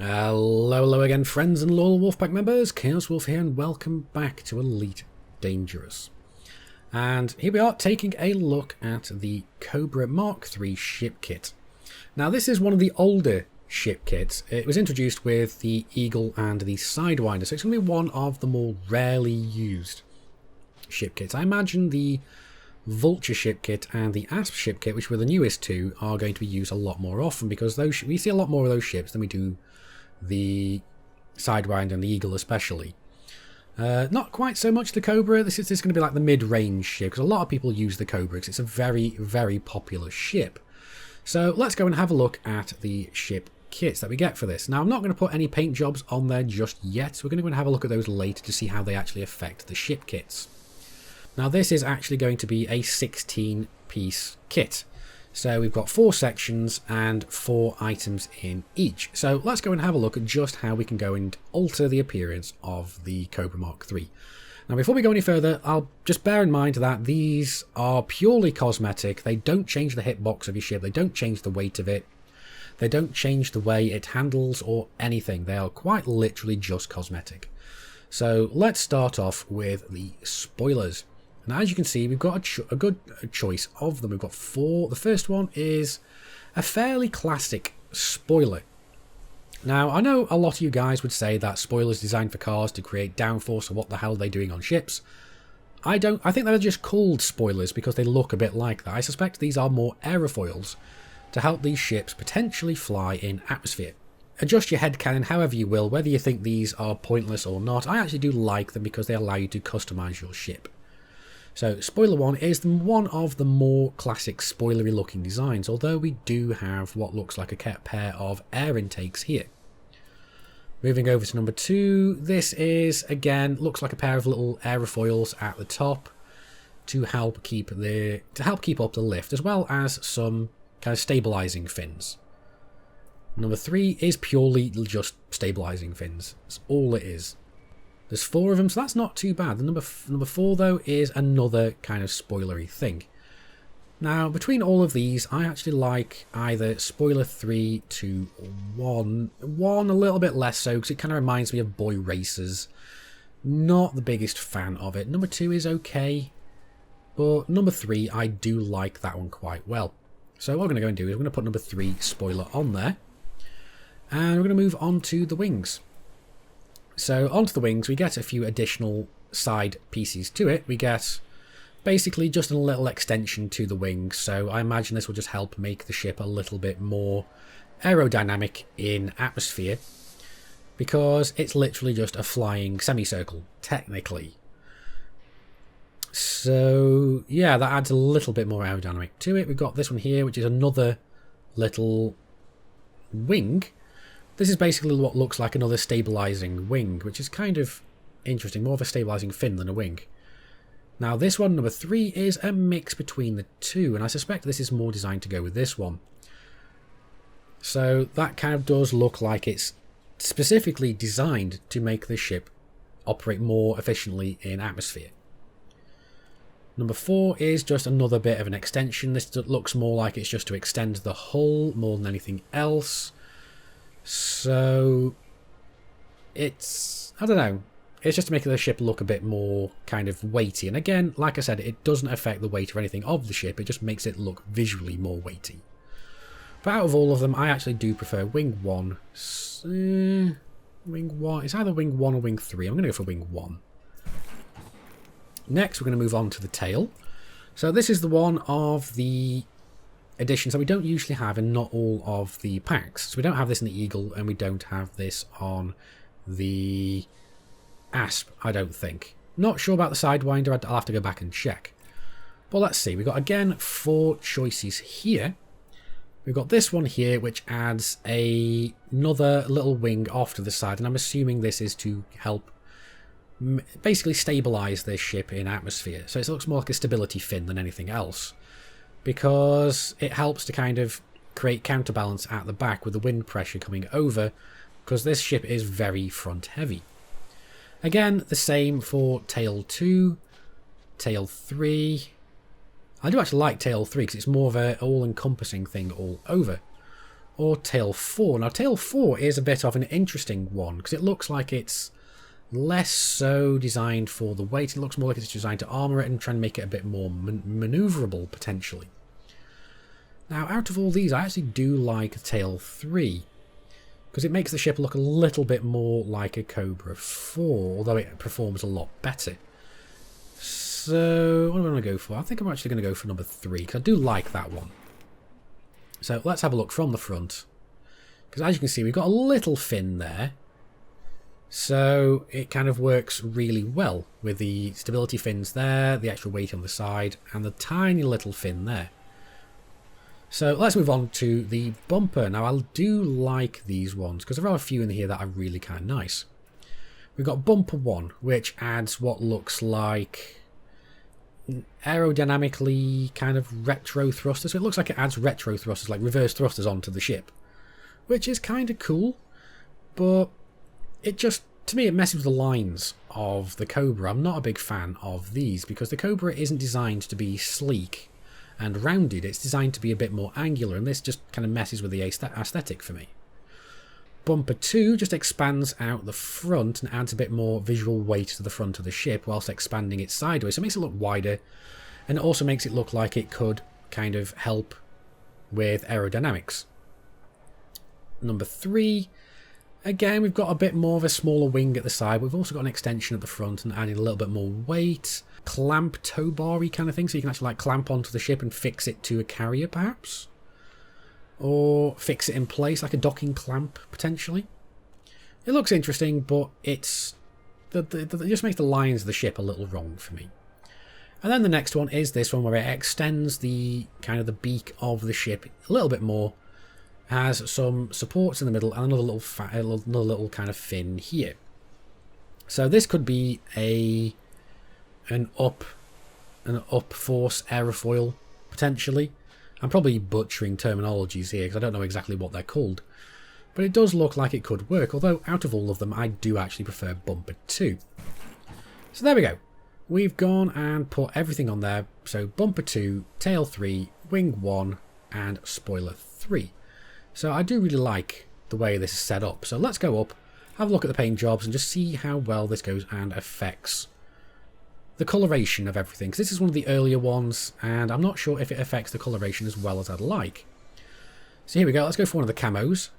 Hello again, friends and loyal Wolfpack members. Chaos Wolf here, and welcome back to Elite Dangerous. And here we are taking a look at the Cobra Mark III ship kit. Now, this is one of the older ship kits. It was introduced with the Eagle and the Sidewinder, so it's going to be one of the more rarely used ship kits. I imagine the Vulture ship kit and the Asp ship kit, which were the newest two, are going to be used a lot more often because those we see a lot more of those ships than we do the Sidewinder and the Eagle especially. Not quite so much the Cobra. This is going to be like the mid-range ship because a lot of people use the Cobra because it's a very, very popular ship. So let's go and have a look at the ship kits that we get for this. Now, I'm not going to put any paint jobs on there just yet. So we're going to go and have a look at those later to see how they actually affect the ship kits. Now, this is actually going to be a 16-piece kit. So we've got 4 sections and 4 items in each. So let's go and have a look at just how we can go and alter the appearance of the Cobra Mark III. Now, before we go any further, I'll just bear in mind that these are purely cosmetic. They don't change the hitbox of your ship. They don't change the weight of it. They don't change the way it handles or anything. They are quite literally just cosmetic. So let's start off with the spoilers. And as you can see, we've got a good choice of them. We've got 4. The first one is a fairly classic spoiler. Now, I know a lot of you guys would say that spoilers designed for cars to create downforce, or what the hell are they doing on ships? I think they're just called spoilers because they look a bit like that. I suspect these are more aerofoils to help these ships potentially fly in atmosphere. Adjust your headcanon however you will, whether you think these are pointless or not. I actually do like them because they allow you to customize your ship. So, spoiler 1 is one of the more classic spoilery looking designs, although we do have what looks like a pair of air intakes here. Moving over to number 2, this is, again, looks like a pair of little aerofoils at the top to help keep up the lift, as well as some kind of stabilizing fins. Number 3 is purely just stabilizing fins. That's all it is. There's 4 of them, so that's not too bad. The number 4, though, is another kind of spoilery thing. Now, between all of these, I actually like either spoiler 3 to 1. 1 a little bit less so, because it kind of reminds me of Boy Racers. Not the biggest fan of it. Number 2 is okay, but number 3, I do like that one quite well. So what we're going to go and do is we're going to put number 3 spoiler on there. And we're going to move on to the wings. So onto the wings, we get a few additional side pieces to it. We get basically just a little extension to the wings. So I imagine this will just help make the ship a little bit more aerodynamic in atmosphere, because it's literally just a flying semicircle, technically. So yeah, that adds a little bit more aerodynamic to it. We've got this one here, which is another little wing. This is basically what looks like another stabilizing wing, which is kind of interesting. More of a stabilizing fin than a wing. Now this one, number 3, is a mix between the two, and I suspect this is more designed to go with this one. So that kind of does look like it's specifically designed to make the ship operate more efficiently in atmosphere. Number 4 is just another bit of an extension. This looks more like it's just to extend the hull more than anything else. So it's, I don't know, it's just to make the ship look a bit more kind of weighty. And again, like I said, it doesn't affect the weight or anything of the ship, it just makes it look visually more weighty. But out of all of them, I actually do prefer wing 1. Wing 1, it's either wing 1 or wing 3. I'm going to go for wing 1. Next, we're going to move on to the tail. So this is the one of the additions that we don't usually have in not all of the packs. So we don't have this in the Eagle, and we don't have this on the Asp, I don't think. Not sure about the Sidewinder, I'll have to go back and check. But let's see, we've got again 4 choices here. We've got this one here, which adds another little wing off to the side, and I'm assuming this is to help basically stabilize this ship in atmosphere. So it looks more like a stability fin than anything else, because it helps to kind of create counterbalance at the back with the wind pressure coming over, because this ship is very front heavy. Again, the same for tail 2, tail 3. I do actually like tail 3 because it's more of an all-encompassing thing all over. or tail 4. Now tail 4 is a bit of an interesting one because it looks like it's less so designed for the weight. It looks more like it's designed to armor it and try and make it a bit more maneuverable potentially. Now out of all these, I actually do like tail 3 because it makes the ship look a little bit more like a Cobra 4, although it performs a lot better. So what am I going to go for? I think I'm actually going to go for number 3 because I do like that one. So let's have a look from the front, because as you can see we've got a little fin there, so it kind of works really well with the stability fins there, the extra weight on the side, and the tiny little fin there. So let's move on to the bumper. Now I do like these ones because there are a few in here that are really kind of nice. We've got bumper 1, which adds what looks like aerodynamically kind of retro thrusters. So it looks like it adds retro thrusters, like reverse thrusters onto the ship, which is kind of cool, but it just, to me, it messes with the lines of the Cobra. I'm not a big fan of these because the Cobra isn't designed to be sleek and rounded. It's designed to be a bit more angular, and this just kind of messes with the aesthetic for me. Bumper 2 just expands out the front and adds a bit more visual weight to the front of the ship whilst expanding it sideways. So it makes it look wider, and it also makes it look like it could kind of help with aerodynamics. Number 3, again, we've got a bit more of a smaller wing at the side. We've also got an extension at the front and adding a little bit more weight. Clamp tow bar-y kind of thing, so you can actually like clamp onto the ship and fix it to a carrier perhaps. Or fix it in place, like a docking clamp, potentially. It looks interesting, but it just makes the lines of the ship a little wrong for me. And then the next one is this one, where it extends the kind of the beak of the ship a little bit more. Has some supports in the middle and another little kind of fin here. So this could be an up force aerofoil, potentially. I'm probably butchering terminologies here because I don't know exactly what they're called. But it does look like it could work, although out of all of them I do actually prefer bumper 2. So there we go. We've gone and put everything on there. So bumper 2, tail 3, wing 1 and spoiler 3. So I do really like the way this is set up. So let's go up, have a look at the paint jobs and just see how well this goes and affects the coloration of everything, because this is one of the earlier ones and I'm not sure if it affects the coloration as well as I'd like. So here we go, let's go for one of the camos.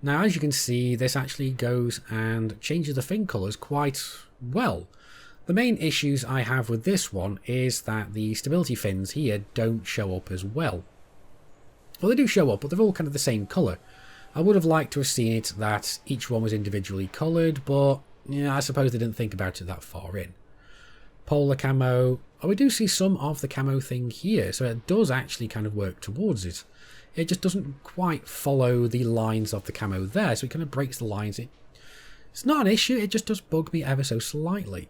Now as you can see, this actually goes and changes the fin colours quite well. The main issues I have with this one is that the stability fins here don't show up as well. Well, they do show up, but they're all kind of the same colour. I would have liked to have seen it that each one was individually coloured, but yeah, I suppose they didn't think about it that far in. Polar camo. Oh, we do see some of the camo thing here, so it does actually kind of work towards it. It just doesn't quite follow the lines of the camo there, so it kind of breaks the lines. It's not an issue, it just does bug me ever so slightly.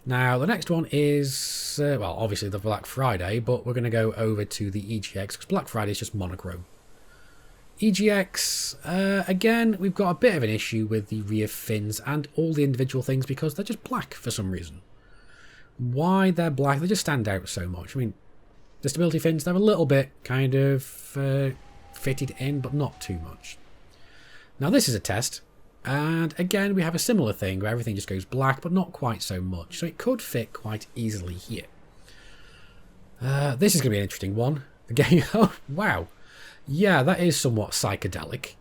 Now, the next one is, well, obviously the Black Friday, but we're going to go over to the EGX, because Black Friday is just monochrome. EGX, again, we've got a bit of an issue with the rear fins and all the individual things because they're just black for some reason. Why they're black, they just stand out so much. I mean, the stability fins, they're a little bit kind of fitted in, but not too much. Now this is a test, and again we have a similar thing where everything just goes black, but not quite so much, so it could fit quite easily here. This is going to be an interesting one. Again, oh wow, yeah, that is somewhat psychedelic,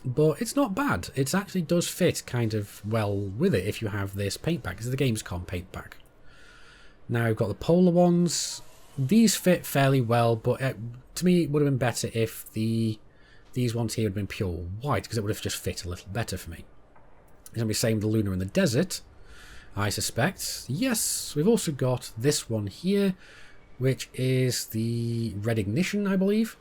but it's not bad. It actually does fit kind of well with it if you have this paint pack. This is the Gamescom paint pack. Now we've got the polar ones. These fit fairly well, but to me it would have been better if these ones here had been pure white, because it would have just fit a little better for me. It's going to be the same with the Lunar in the Desert, I suspect. Yes, we've also got this one here, which is the Red Ignition, I believe.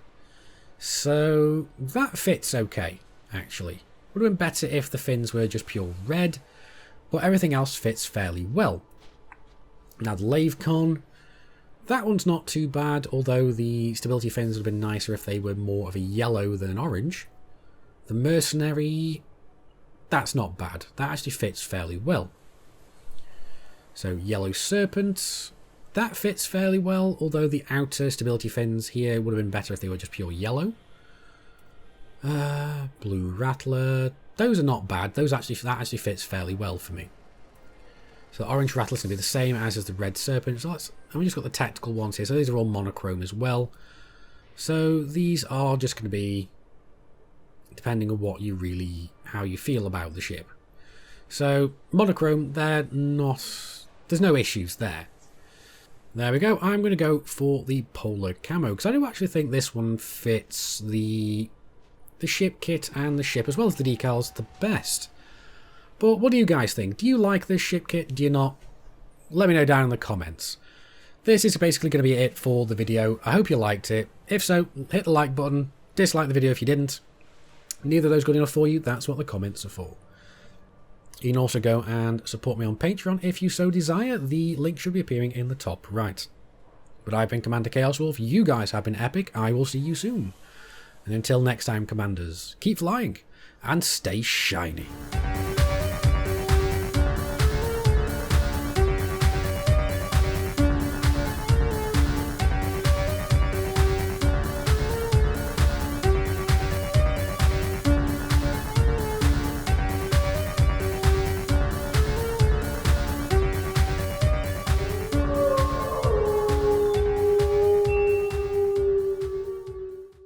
So that fits okay, actually. Would have been better if the fins were just pure red, but everything else fits fairly well. Now the Lavecon, that one's not too bad, although the stability fins would have been nicer if they were more of a yellow than an orange. The Mercenary, that's not bad. That actually fits fairly well. So Yellow Serpent, that fits fairly well, although the outer stability fins here would have been better if they were just pure yellow. Blue Rattler. Those are not bad. That actually fits fairly well for me. So the orange Rattler's going to be the same as the red Serpent. So and we just got the tactical ones here. So these are all monochrome as well. So these are just going to be depending on how you feel about the ship. So monochrome, there's no issues there. There we go. I'm going to go for the polar camo because I do actually think this one fits the ship kit and the ship as well as the decals the best. But what do you guys think? Do you like this ship kit? Do you not? Let me know down in the comments. This is basically going to be it for the video. I hope you liked it. If so, hit the like button. Dislike the video if you didn't. Neither of those good enough for you. That's what the comments are for. You can also go and support me on Patreon if you so desire. The link should be appearing in the top right. But I've been Commander Chaos Wolf. You guys have been epic. I will see you soon. And until next time, Commanders, keep flying and stay shiny.